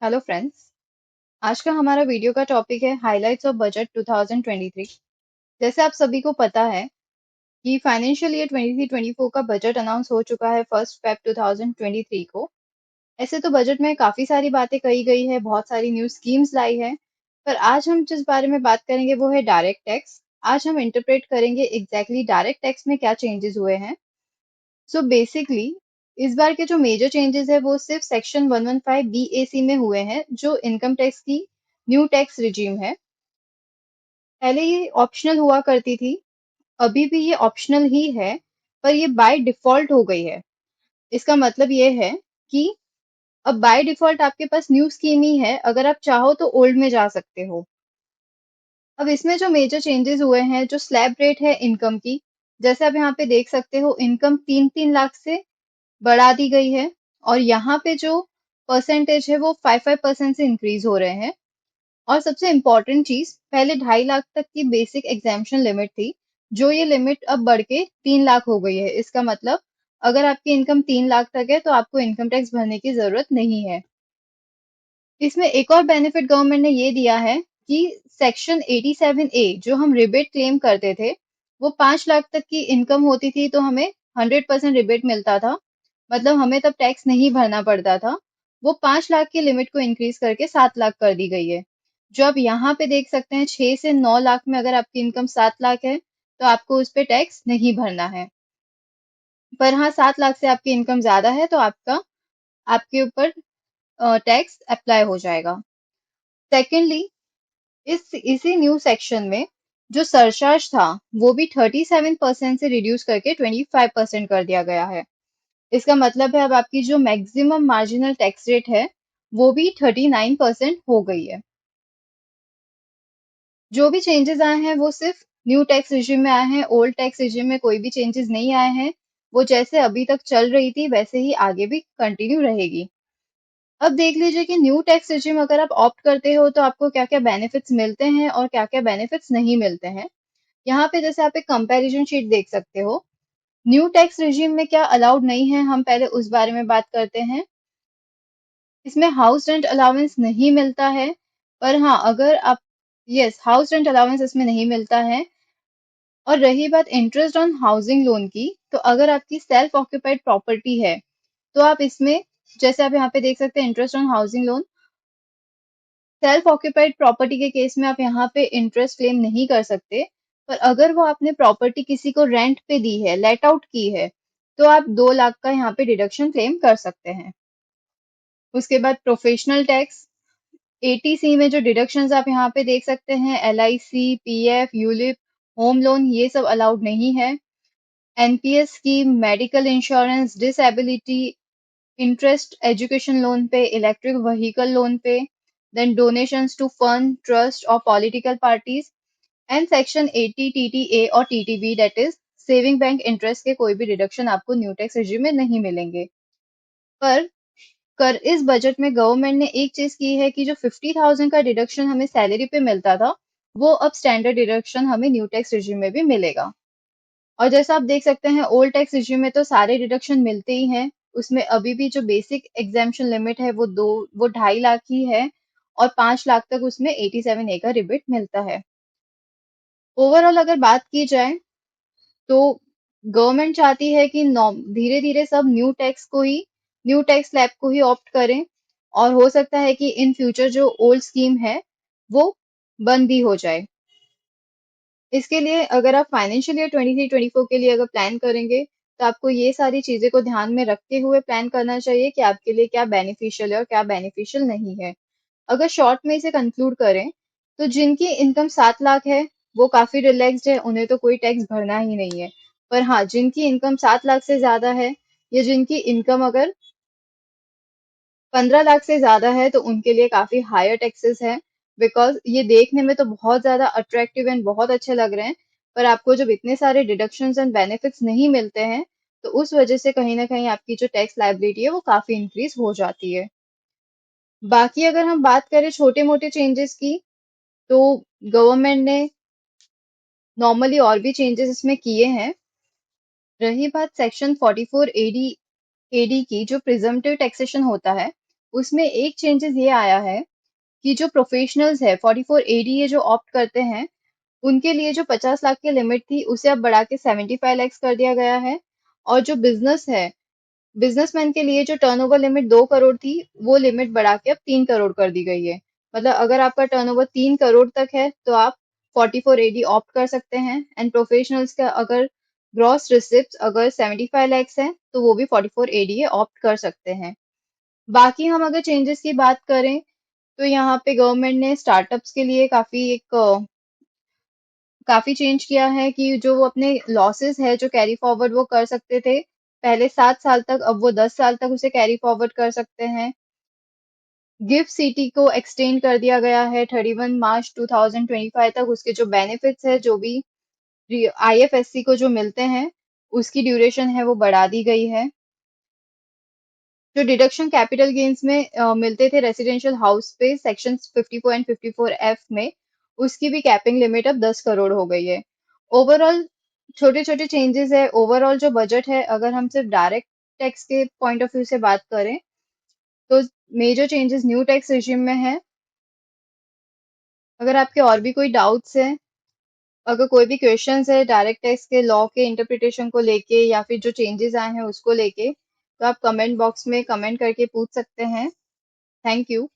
Hello friends. आज का हमारा वीडियो का टॉपिक है हाइलाइट्स ऑफ बजट 2023। जैसे आप सभी को पता है कि फाइनेंशियल ईयर 23-24 का बजट अनाउंस हो चुका है 1 फेब 2023 को। ऐसे तो बजट में काफी सारी बातें कही गई है, बहुत सारी न्यू स्कीम्स लाई है, पर आज हम जिस बारे में बात करेंगे वो है डायरेक्ट टैक्स। आज हम इंटरप्रेट करेंगे एग्जैक्टली डायरेक्ट टैक्स में क्या चेंजेस हुए हैं। सो बेसिकली इस बार के जो मेजर चेंजेस है वो सिर्फ सेक्शन 115 BAC में हुए हैं, जो इनकम टैक्स की न्यू टैक्स रिजीम है। पहले ये ऑप्शनल हुआ करती थी, अभी भी ये ऑप्शनल ही है, पर ये बाय डिफॉल्ट हो गई है। इसका मतलब ये है कि अब बाय डिफॉल्ट आपके पास न्यू स्कीम ही है, अगर आप चाहो तो ओल्ड में जा सकते हो। अब इसमें जो मेजर चेंजेस हुए हैं, जो स्लैब रेट है इनकम की, जैसे आप यहाँ पे देख सकते हो, इनकम 3-3 लाख से बढ़ा दी गई है, और यहाँ पे जो परसेंटेज है वो 5-5% से इंक्रीज हो रहे हैं। और सबसे इम्पोर्टेंट चीज, पहले 2.5 लाख तक की बेसिक एग्जाम्पशन लिमिट थी, जो ये लिमिट अब बढ़ के 3 लाख हो गई है। इसका मतलब अगर आपकी इनकम 3 लाख तक है तो आपको इनकम टैक्स भरने की जरूरत नहीं है। इसमें एक और बेनिफिट गवर्नमेंट ने ये दिया है कि सेक्शन 87A जो हम रिबेट क्लेम करते थे, वो 5 लाख तक की इनकम होती थी तो हमें 100% रिबेट मिलता था, मतलब हमें तब टैक्स नहीं भरना पड़ता था। वो 5 लाख की लिमिट को इंक्रीज करके 7 लाख कर दी गई है। जो आप यहाँ पे देख सकते हैं, 6 से 9 लाख में अगर आपकी इनकम 7 लाख है तो आपको उस पर टैक्स नहीं भरना है। पर हाँ, 7 लाख से आपकी इनकम ज्यादा है तो आपके ऊपर टैक्स अप्लाई हो जाएगा। सेकेंडली, इसी न्यू सेक्शन में जो सरचार्ज था वो भी 37% से रिड्यूस करके 25% कर दिया गया है। इसका मतलब है अब आपकी जो मैक्सिमम मार्जिनल टैक्स रेट है वो भी 39% हो गई है। जो भी चेंजेस आए हैं वो सिर्फ न्यू टैक्स रिजिम में आए हैं, ओल्ड टैक्स रिजिम में कोई भी चेंजेस नहीं आए हैं। वो जैसे अभी तक चल रही थी वैसे ही आगे भी कंटिन्यू रहेगी। अब देख लीजिए कि न्यू टैक्स रिजिम अगर आप ऑप्ट करते हो तो आपको क्या क्या बेनिफिट्स मिलते हैं और क्या क्या बेनिफिट्स नहीं मिलते हैं। यहाँ पे जैसे आप एक कंपैरिजन शीट देख सकते हो, न्यू टैक्स रिजिम में क्या अलाउड नहीं है, हम पहले उस बारे में बात करते हैं। इसमें हाउस रेंट अलाउंस नहीं मिलता है, पर हाँ अगर आप, यस, हाउस रेंट अलाउंस इसमें नहीं मिलता है। और रही बात इंटरेस्ट ऑन हाउसिंग लोन की, तो अगर आपकी सेल्फ ऑक्यूपाइड प्रॉपर्टी है तो आप इसमें, जैसे आप यहाँ पे देख सकते हैं, interest on housing loan, self occupied property के केस में आप यहाँ पे इंटरेस्ट क्लेम नहीं कर सकते। पर अगर वो आपने प्रॉपर्टी किसी को रेंट पे दी है, लेट आउट की है, तो आप 2 लाख का यहाँ पे डिडक्शन क्लेम कर सकते हैं। उसके बाद प्रोफेशनल टैक्स, ATC में जो डिडक्शंस आप यहाँ पे देख सकते हैं, LIC, PF, ULIP, home loan, ये सब अलाउड नहीं है। NPS scheme, medical insurance, disability, interest education loan पे, इलेक्ट्रिक व्हीकल लोन पे, then donations to fund, trust और political parties, and section 80 TTA और TTB, that is saving bank interest के कोई भी डिडक्शन आपको न्यू टैक्स रेजिम में नहीं मिलेंगे। पर कर इस बजट में गवर्नमेंट ने एक चीज की है कि जो 50,000 का डिडक्शन हमें सैलरी पे मिलता था, वो अब स्टैंडर्ड डिडक्शन हमें न्यू टैक्स रेजिम में भी मिलेगा। और जैसा आप देख सकते हैं, ओल्ड टैक्स रिजिम में तो सारे डिडक्शन मिलते ही हैं, उसमें अभी भी जो बेसिक एग्जाम्पशन लिमिट है वो 2.5 लाख ही है, और 5 लाख तक उसमें 87A का रिबेट मिलता है। ओवरऑल अगर बात की जाए तो गवर्नमेंट चाहती है कि धीरे धीरे सब न्यू टैक्स स्लैब को ही ऑप्ट करें, और हो सकता है कि इन फ्यूचर जो ओल्ड स्कीम है वो बंद भी हो जाए। इसके लिए अगर आप फाइनेंशियल ईयर 23-24 के लिए अगर प्लान करेंगे तो आपको ये सारी चीजें को ध्यान में रखते हुए प्लान करना चाहिए कि आपके लिए क्या बेनिफिशियल है और क्या बेनिफिशियल नहीं है। अगर शॉर्ट में इसे कंक्लूड करें तो जिनकी इनकम 7 लाख है वो काफी रिलैक्स्ड है, उन्हें तो कोई टैक्स भरना ही नहीं है। पर हाँ, जिनकी इनकम 7 लाख से ज्यादा है या जिनकी इनकम अगर 15 लाख से ज्यादा है तो उनके लिए काफी हायर टैक्सेस है। बिकॉज ये देखने में तो बहुत ज्यादा अट्रैक्टिव एंड बहुत अच्छे लग रहे हैं, पर आपको जब इतने सारे डिडक्शंस एंड बेनिफिट्स नहीं मिलते हैं तो उस वजह से कहीं ना कहीं आपकी जो टैक्स लायबिलिटी है वो काफी इंक्रीज हो जाती है। बाकी अगर हम बात करें छोटे मोटे चेंजेस की, तो गवर्नमेंट ने नॉर्मली और भी चेंजेस इसमें किए हैं। रही बात सेक्शन 44 AD की, जो प्रिजम्पटिव टैक्सेशन होता है, उसमें एक चेंजेस ये आया है कि जो प्रोफेशनल्स है 44AD ये जो ऑप्ट करते हैं, उनके लिए जो 50 लाख की लिमिट थी उसे अब बढ़ा के 75 लैक्स कर दिया गया है। और जो बिजनेस है, बिजनेसमैन के लिए जो टर्नओवर लिमिट 2 करोड़ थी, वो लिमिट बढ़ा के अब 3 करोड़ कर दी गई है। मतलब अगर आपका टर्नओवर 3 करोड़ तक है, तो आप 44AD ऑप्ट कर सकते हैं। एंड प्रोफेशनल्स का अगर ग्रॉस रिसिप्ट अगर 75 लैक्स है, तो वो भी 44AD ऑप्ट कर सकते हैं। बाकी हम अगर चेंजेस की बात करें, तो यहाँ पे गवर्नमेंट ने स्टार्टअप्स के लिए काफी चेंज किया है कि जो वो अपने लॉसेस है जो कैरी फॉरवर्ड वो कर सकते थे पहले 7 साल तक, अब वो 10 साल तक उसे कैरी फॉरवर्ड कर सकते हैं। गिफ्ट सिटी को एक्सटेंड कर दिया गया है 31 मार्च 2025 तक। उसके जो बेनिफिट्स है, जो भी आईएफएससी को जो मिलते हैं, उसकी ड्यूरेशन है वो बढ़ा दी गई है। जो डिडक्शन कैपिटल गेन्स में मिलते थे रेसिडेंशियल हाउस पे सेक्शन 54 एंड 54F में, उसकी भी कैपिंग लिमिट अब 10 करोड़ हो गई है। ओवरऑल छोटे छोटे चेंजेस है। ओवरऑल जो बजट है, अगर हम सिर्फ डायरेक्ट टैक्स के पॉइंट ऑफ व्यू से बात करें, तो major changes new tax regime में है। अगर आपके और भी कोई डाउट्स हैं, अगर कोई भी क्वेश्चंस है डायरेक्ट टैक्स के लॉ के इंटरप्रिटेशन को लेके या फिर जो चेंजेस आए हैं उसको लेके, तो आप कमेंट बॉक्स में कमेंट करके पूछ सकते हैं। Thank you.